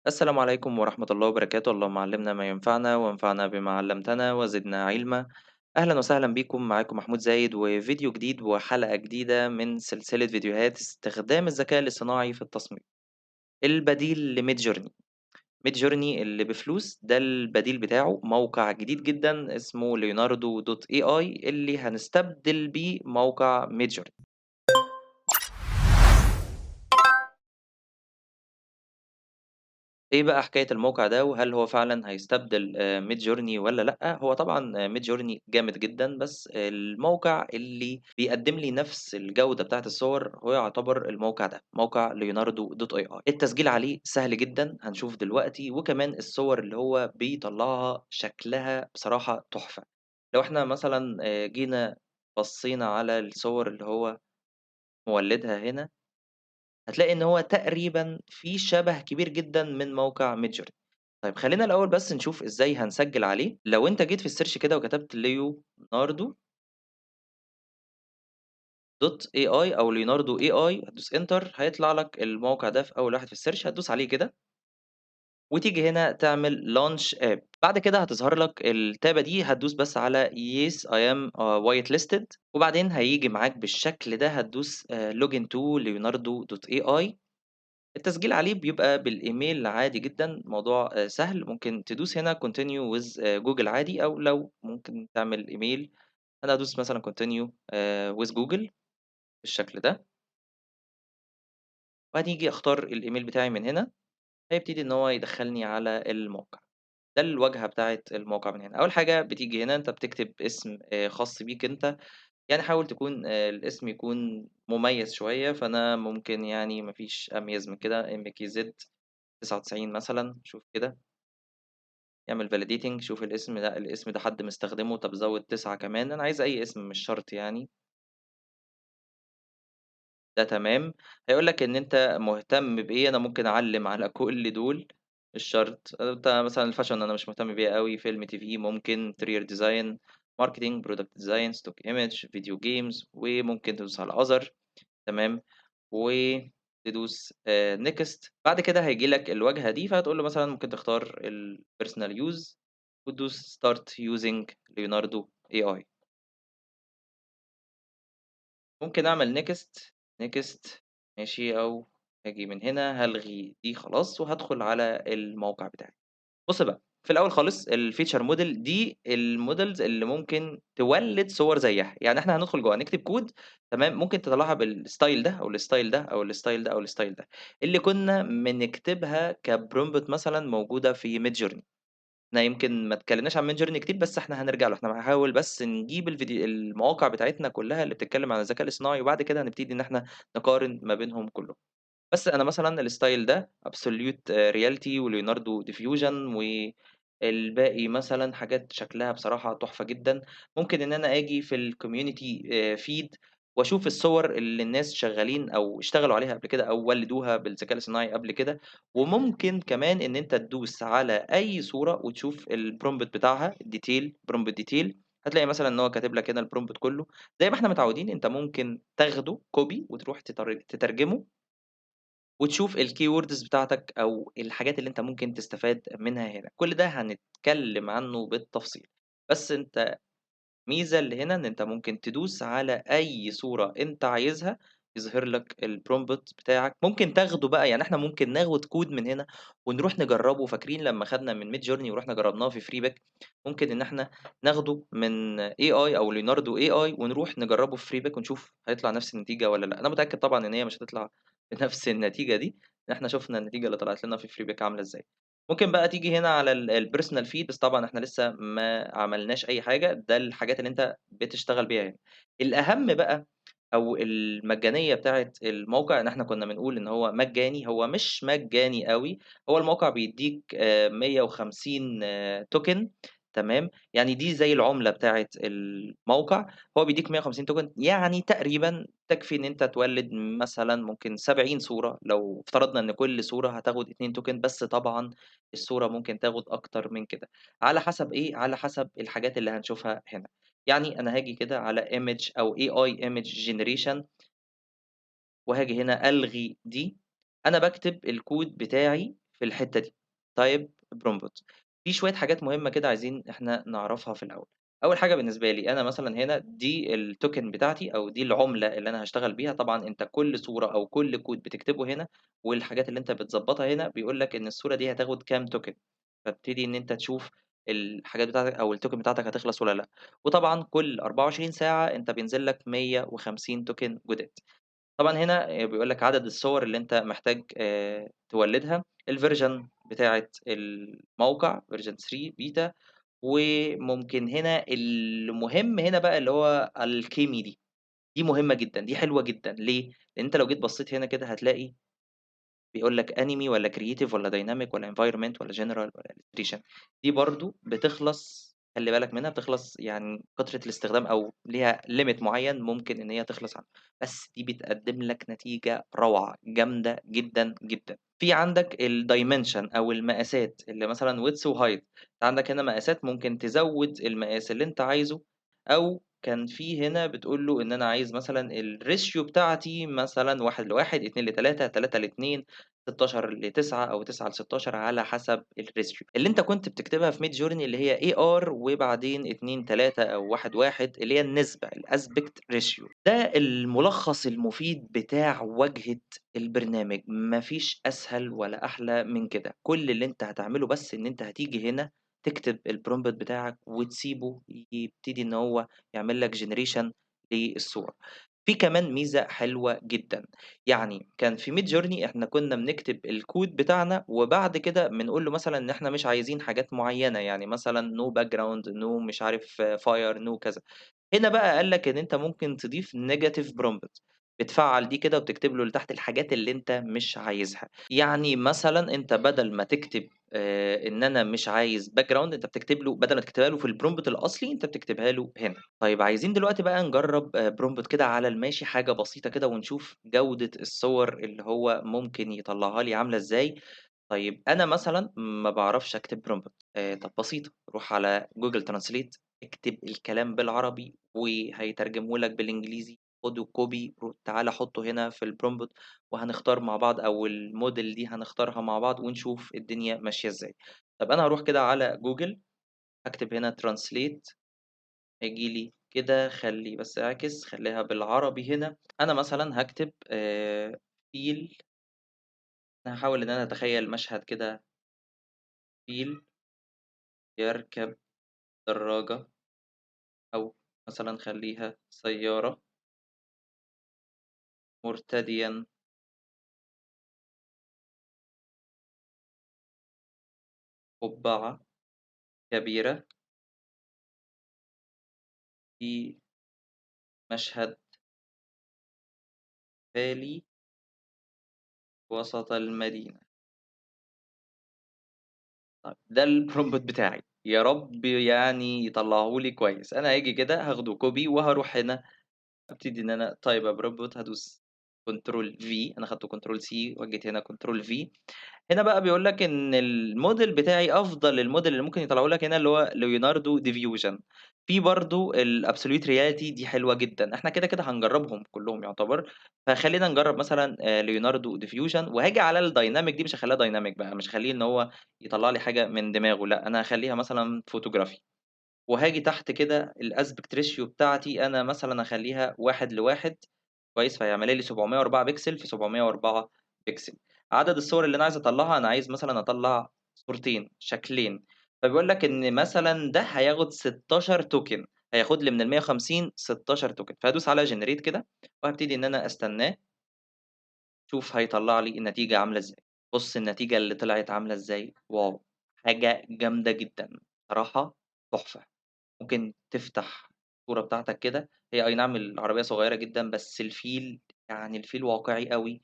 السلام عليكم ورحمة الله وبركاته، اللهم علمنا ما ينفعنا وانفعنا بما علمتنا وزدنا علما. أهلا وسهلا بيكم، معاكم محمود زايد وفيديو جديد وحلقة جديدة من سلسلة فيديوهات استخدام الذكاء الاصطناعي في التصميم، البديل لميد جورني. ميد جورني اللي بفلوس ده البديل بتاعه موقع جديد جدا اسمه ليوناردو دوت اي اي اللي هنستبدل بيه موقع ميد جورني. إيه بقى حكاية الموقع ده، وهل هو فعلًا هيستبدل Midjourney والّا لأ؟ هو طبعًا Midjourney جامد جدًا، بس الموقع اللي بيقدّم لي نفس الجودة بتاعة الصور هو يعتبر الموقع ده، موقع leonardo.ai. التسجيل عليه سهل جدًا، هنشوف دلوقتي، وكمان الصور اللي هو بيطلّعها شكلها بصراحة تحفة. لو إحنا مثلًا جينا بصّينا على الصور اللي هو مولّدها هنا، هتلاقي إن هو تقريبًا في شَبَه كبير جدًا من موقع Midjourney. طيب خلّينا الأول بس نشوف إزاي هنسجّل عليه. لو أنت جيت في الsearch كده وكتبت leonardo.ai أو leonardo AI هتدوس enter هيطلع لك الموقع ده في أول واحد في الsearch، هتدوس عليه كده وتيجي هنا تعمل launch app. بعد كده هتظهر لك التابة دي، هتدوس بس على yes I am whitelisted وبعدين هييجي معاك بالشكل ده، هتدوس login to leonardo.ai. التسجيل عليه بيبقى بالإيميل عادي جدًا، الموضوع سهل، ممكن تدوس هنا continue with جوجل عادي، أو لو ممكن تعمل إيميل، أنا هادوس مثلًا continue with جوجل بالشكل ده، وهنيجي أختار الإيميل بتاعي من هنا، هيبتدي إن هو يدخّلني على الموقع. ده الواجهة بتاعة الموقع من هنا. أول حاجة بتيجي هنا أنت بتكتب اسم خاص بيك أنت، يعني حاول تكون الاسم يكون مميز شوية، فأنا ممكن يعني ما فيش أميز من كده MKZ99 مثلًا، شوف كده. يعمل validating، شوف الاسم ده حد مستخدمه، طب زوّد 9 كمان، أنا عايز أي اسم مش شرط يعني، ده تمام. هيقول لك إن أنت مهتم بإيه، أنا ممكن أعلّم على كل دول، مش شرط. أنت مثلًا الfashion أنا مش مهتم بيها أوي، فيلم، TV ممكن، interior design، marketing، product design، stock image، video games، وممكن تدوس على other. تمام، وتدوس next. بعد كده هييجي لك الواجهة دي، فهتقول له مثلًا ممكن تختار الpersonal use وتدوس start using leonardo AI. ممكن أعمل next ماشي، أو هاجي من هنا هالغي دي خلاص وهادخل على الموقع بتاعي. بُص بقى، في الأول خالص الfeature model دي الmodels اللي ممكن تولِّد صور زيّها، يعني إحنا هندخل جوّه نكتب كود، تمام، ممكن تطلّعها بالstyle ده أو الstyle ده أو الstyle ده أو الstyle ده، اللي كنا بنكتبها كprompt مثلًا موجودة في midjourney. إحنا يمكن ما اتكلمناش عن midjourney كتير، بس إحنا هنرجع له، إحنا هنحاول بس نجيب المواقع بتاعتنا كلّها اللي بتتكلم عن الذكاء الاصطناعي، وبعد كده هنبتدي إن إحنا نقارن ما بينهم كلّهم. بس أنا مثلًا الstyle ده absolute reality وleonardo diffusion، والباقي مثلًا حاجات شكلها بصراحة تحفة جدًا. ممكن إن أنا آجي في الcommunity feed وأشوف الصور اللي الناس شغالين أو اشتغلوا عليها قبل كده أو ولّدوها بالذكاء الاصطناعي قبل كده، وممكن كمان إن أنت تدوس على أي صورة وتشوف الprompt بتاعها الdetail prompt detail، هتلاقي مثلًا إن هو كاتب لك هنا الprompt كلّه. زي ما إحنا متعودين أنت ممكن تاخده copy وتروح تترجمه وتشوف الkeywords بتاعتك أو الحاجات اللي أنت ممكن تستفاد منها هنا، كل ده هنتكلم عنه بالتفصيل. بس أنت الميزة اللي هنا إن أنت ممكن تدوس على أي صورة أنت عايزها، يظهر لك الprompt بتاعك، ممكن تاخده بقى، يعني إحنا ممكن ناخد كود من هنا ونروح نجربه. فاكرين لمّا خدنا من midjourney ورُحنا جربناه في freeback؟ ممكن إن إحنا ناخده من AI أو leonardo AI ونروح نجربه في freeback ونشوف هيطلع نفس النتيجة والّا لأ. أنا متأكد طبعًا إن هي مش هتطلع بنفس النتيجة دي، لإن إحنا شُفنا النتيجة اللي طلعت لنا في freeback عاملة إزاي. ممكن بقى تيجي هنا على الpersonal feed، بس طبعًا إحنا لسه ما عملناش أي حاجة، ده الحاجات اللي أنت بتشتغل بيها هنا. الأهم بقى أو المجانية بتاعة الموقع، إن إحنا كنا بنقول إن هو مجاني، هو مش مجاني أوي، هو الموقع بيدّيك 150 token، تمام، يعني دي زي العملة بتاعة الموقع، هو بيدّيك 150 token، يعني تقريبًا تكفي إن أنت تولِّد مثلًا ممكن 70 صورة، لو افترضنا إن كل صورة هتاخد 2 token، بس طبعًا الصورة ممكن تاخد أكتر من كده، على حسب إيه، على حسب الحاجات اللي هنشوفها هنا. يعني أنا هاجي كده على image أو AI image generation وهاجي هنا ألغي دي، أنا باكتب الكود بتاعي في الحتّة دي. طيب prompt في شوية حاجات مهمة كده عايزين إحنا نعرفها في الأول. أول حاجة بالنسبة لي أنا مثلًا هنا دي الtoken بتاعتي أو دي العملة اللي أنا هاشتغل بيها، طبعًا أنت كل صورة أو كل كود بتكتبه هنا والحاجات اللي أنت بتضبّطها هنا بيقول لك إن الصورة دي هتاخد كام token، فابتدي إن أنت تشوف الحاجات بتاعتك أو الtoken بتاعتك هتخلص والّا لأ. وطبعًا كل 24 ساعة أنت بينزل لك 150 token جداد. طبعًا هنا بيقول لك عدد الصور اللي أنت محتاج تولِّدها، الversion بتاعة الموقع version 3 beta، وممكن هنا المهم هنا بقى اللي هو الKey دي مهمة جدًا، دي حلوة جدًا، ليه؟ لإن أنت لو جيت بصّيت هنا كده هتلاقي بيقول لك anime والّا creative والّا dynamic والّا environment والّا general والّا illustration، دي برضه بتخلص، خلّي بالك منها، بتخلص يعني كترة الاستخدام أو ليها limit معيّن ممكن إن هي تخلص عنده، بس دي بتقدّم لك نتيجة روعة، جامدة جدًا، جدًا. في عندك الdimension أو المقاسات اللي مثلًا width وheight، أنت عندك هنا مقاسات ممكن تزوّد المقاس اللي أنت عايزه، أو كان في هنا بتقول له إن أنا عايز مثلًا الratio بتاعتي مثلًا 1:1، 2:3، 3:2، 16 ل9 أو 9 ل16 على حسب الratio اللي أنت كنت بتكتبها في midjourney اللي هي AR وبعدين 2، 3 أو 1، 1 اللي هي النسبة الaspect ratio. ده الملخص المفيد بتاع واجهة البرنامج، ما فيش أسهل ولا أحلى من كده. كل اللي أنت هتعمله بس إن أنت هتيجي هنا تكتب الprompt بتاعك وتسيبه يبتدي إن هو يعمل لك generation للصورة. في كمان ميزة حلوة جدًا، يعني كان في midjourney إحنا كنا بنكتب الكود بتاعنا وبعد كده بنقول له مثلًا إن إحنا مش عايزين حاجات معيّنة، يعني مثلًا no background no مش عارف fire no كذا. هنا بقى قال لك إن أنت ممكن تضيف negative prompt، بتفعّل دي كده وبتكتب له لتحت الحاجات اللي أنت مش عايزها. يعني مثلًا أنت بدل ما تكتب إن أنا مش عايز background، أنت بتكتب له بدل ما تكتبها له في الprompt الأصلي، أنت بتكتبها له هنا. طيب عايزين دلوقتي بقى نجرّب prompt كده على الماشي، حاجة بسيطة كده ونشوف جودة الصور اللي هو ممكن يطلّعها لي عاملة إزاي. طيب أنا مثلًا ما باعرفش أكتب prompt، طب بسيطة، روح على Google translate اكتب الكلام بالعربي وهيترجمه لك بالإنجليزي، خُده copy تعالَ حُطّه هنا في الprompt وهنختار مع بعض أو الmodel دي هنختارها مع بعض ونشوف الدنيا ماشية إزاي. طب أنا هاروح كده على Google، هاكتب هنا translate هييجي لي كده، خلّي بس اعكس خلّيها بالعربي هنا. أنا مثلًا هاكتب فيل، أنا هاحاول إن أنا أتخيّل مشهد كده، فيل يركب دراجة أو مثلًا خلّيها سيارة مرتديًا قبعة كبيرة في مشهد خالي وسط المدينة. طيب ده الprompt بتاعي، يا رب يعني يطلّعه لي كويس. أنا هاجي كده هاخده copy وهاروح هنا أبتدي إن أنا type a prompt، هادوس control V، أنا خدته control C وجيت هنا control V. هنا بقى بيقول لك إن الmodel بتاعي أفضل الmodel اللي ممكن يطلعه لك هنا اللي هو leonardo diffusion. في برضه الabsolute reality دي حلوة جدًا، إحنا كده هنجرّبهم كلّهم يعتبر، فخلّينا نجرّب مثلًا leonardo diffusion وهاجي على الdynamic دي مش هاخلّيها dynamic بقى، مش هاخلّيه إن هو يطلّع لي حاجة من دماغه، لأ أنا هاخلّيها مثلًا photography. وهاجي تحت كده الaspect ratio بتاعتي أنا مثلًا أخلّيها 1:1 كويس، فهيعملها لي 704 بكسل في 704 بكسل. عدد الصور اللي أنا عايز أطلّعها، أنا عايز مثلًا أطلّع صورتين، شكلين، فبيقول لك إن مثلًا ده هياخد 16 token، هياخد لي من ال150 16 token، فهادوس على generate كده وهابتدي إن أنا أستناه، شوف هيطلّع لي النتيجة عاملة إزاي. بُص النتيجة اللي طلعت عاملة إزاي، واو! حاجة جامدة جدًا، بصراحة تحفة. ممكن تفتح الصورة بتاعتك كده، هي أي نعم العربية صغيرة جدًا، بس الفيل يعني الفيل واقعي أوي.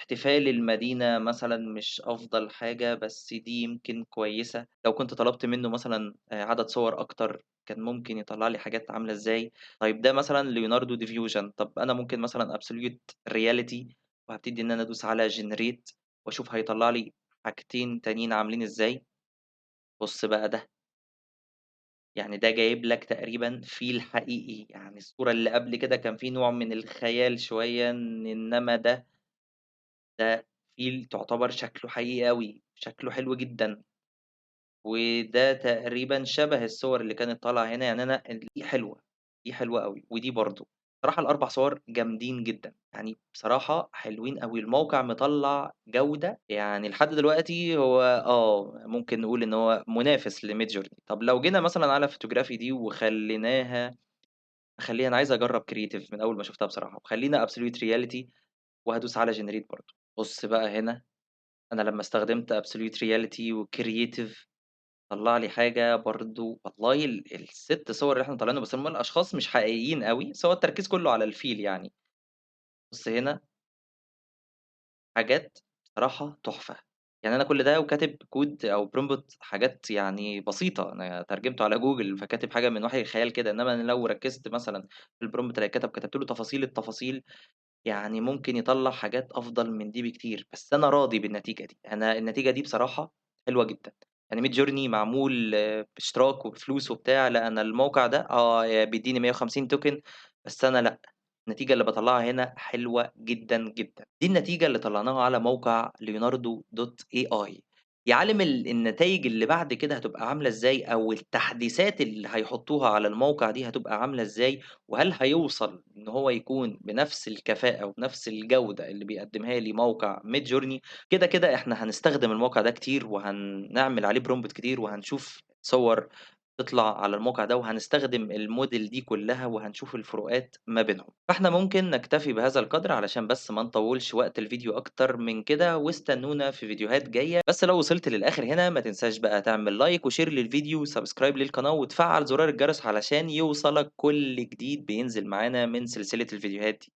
احتفال المدينة مثلًا مش أفضل حاجة، بس دي يمكن كويسة. لو كنت طلبت منه مثلًا عدد صور أكتر، كان ممكن يطلّع لي حاجات عاملة إزاي. طيب ده مثلًا leonardo diffusion، طب أنا ممكن مثلًا absolute reality وهابتدي إن أنا أدوس على generate وأشوف هيطلّع لي حاجتين تانيين عاملين إزاي. بُص بقى ده، يعني ده جايب لك تقريبًا فيل حقيقي، يعني الصورة اللي قبل كده كان في نوع من الخيال شوية، إنما ده فيل تعتبر شكله حقيقي أوي، شكله حلو جدًا، وده تقريبًا شبه الصور اللي كانت طالعة هنا، يعني أنا دي حلوة، دي حلوة أوي، ودي برضه. بصراحة ال4 صور جامدين جدًا، يعني بصراحة حلوين أوي، الموقع مطلّع جودة يعني لحد دلوقتي هو ممكن نقول إن هو منافس لMidjourney. طب لو جينا مثلًا على photography دي أخلّيها أنا عايز أجرّب creative من أول ما شُفتها بصراحة، وخلّينا absolute reality وهادوس على generate برضه. بُص بقى هنا، أنا لمّا استخدمت absolute reality وcreative طلّع لي حاجة برضه والله ال6 صور اللي إحنا مطلّعينهم بس هُم الأشخاص مش حقيقيين أوي، بس هو التركيز كلّه على الفيل يعني. بُص هنا حاجات بصراحة تحفة، يعني أنا كل ده وكاتب كود أو prompt حاجات يعني بسيطة، أنا ترجمته على جوجل فكاتب حاجة من وحي الخيال كده، إنّما أنا لو ركّزت مثلًا في الprompt اللي هيتكتب كتبت له تفاصيل التفاصيل يعني ممكن يطلّع حاجات أفضل من دي بكتير، بس أنا راضي بالنتيجة دي، أنا النتيجة دي بصراحة حلوة جدًا، يعني midjourney معمول باشتراك وبفلوس وبتاع، لأ أنا الموقع ده بيدّيني 150 token بس أنا لأ، النتيجة اللي باطلّعها هنا حلوة جدًا، جدًا، دي النتيجة اللي طلّعناها على موقع leonardo.ai. يا عالِم النتايج اللي بعد كده هتبقى عاملة إزاي، أو التحديثات اللي هيحطّوها على الموقع دي هتبقى عاملة إزاي، وهل هيوصل إن هو يكون بنفس الكفاءة وبنفس الجودة اللي بيقدّمها لي موقع midjourney. كده إحنا هنستخدم الموقع ده كتير، وهنعمل عليه prompt كتير، وهنشوف صور تطلع على الموقع ده، وهنستخدم الmodel دي كلّها، وهنشوف الفروقات ما بينهم. فإحنا ممكن نكتفي بهذا القدر علشان بس ما نطوّلش وقت الفيديو أكتر من كده، واستنونا في فيديوهات جاية. بس لو وصلت للآخر هنا ما تنساش بقى تعمل لايك وشير للفيديو وسبسكرايب للقناة، وتفعّل زرار الجرس علشان يوصلك كل جديد بينزل معانا من سلسلة الفيديوهات دي.